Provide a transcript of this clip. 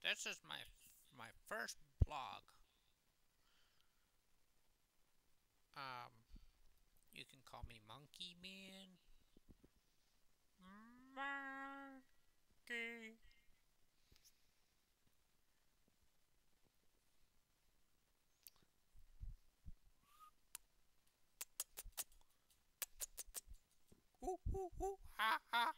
This is my first blog. Um, you can call me Monkey Man. Monkey. Ooh, ooh, ooh, ha, ha,